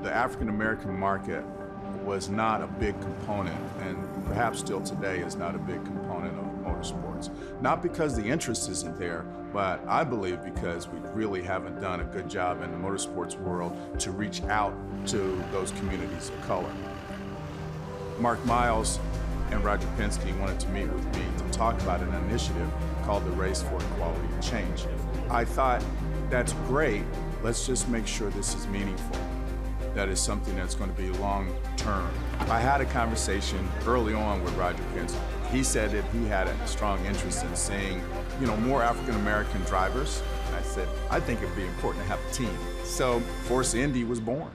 the African-American market was not a big component, and perhaps still today is not a big component of motorsports. Not because the interest isn't there, but I believe because we really haven't done a good job in the motorsports world to reach out to those communities of color. Mark Myles and Roger Penske wanted to meet with me to talk about an initiative called the Race for Equality and Change. I thought, that's great, let's just make sure this is meaningful. That is something that's going to be long term. I had a conversation early on with Roger Penske. He said that he had a strong interest in seeing, more African American drivers. And I said, I think it'd be important to have a team. So Force Indy was born.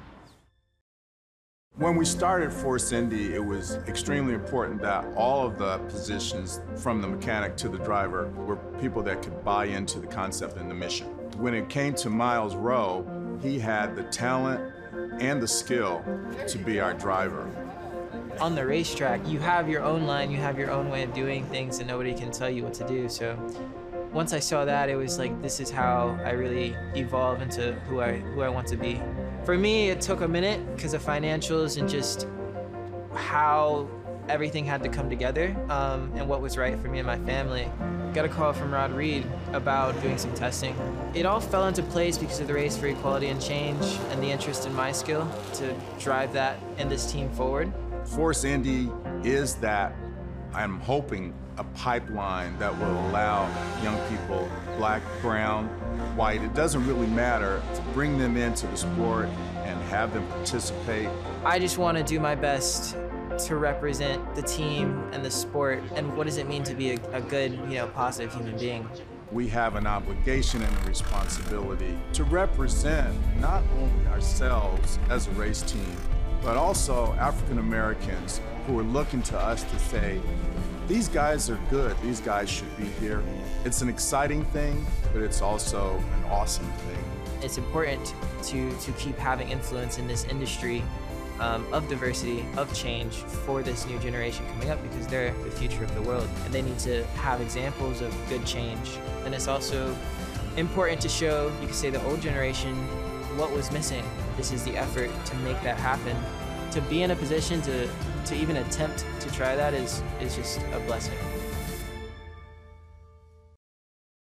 When we started Force Indy, it was extremely important that all of the positions, from the mechanic to the driver, were people that could buy into the concept and the mission. When it came to Myles Rowe, he had the talent and the skill to be our driver. On the racetrack, you have your own line, you have your own way of doing things, and nobody can tell you what to do. So once I saw that, it was like, this is how I really evolve into who I want to be. For me, it took a minute because of financials and just how everything had to come together and what was right for me and my family. Got a call from Reid about doing some testing. It all fell into place because of the Race for Equality and Change and the interest in my skill to drive that and this team forward. Force Indy is that, I'm hoping, a pipeline that will allow young people, black, brown, white, it doesn't really matter, to bring them into the sport and have them participate. I just want to do my best to represent the team and the sport, and what does it mean to be a good, positive human being. We have an obligation and a responsibility to represent not only ourselves as a race team, but also African Americans who are looking to us to say, these guys are good, these guys should be here. It's an exciting thing, but it's also an awesome thing. It's important to keep having influence in this industry of diversity, of change for this new generation coming up, because they're the future of the world and they need to have examples of good change. And it's also important to show, you could say, the old generation what was missing. This is the effort to make that happen. To be in a position to even attempt to try that is just a blessing.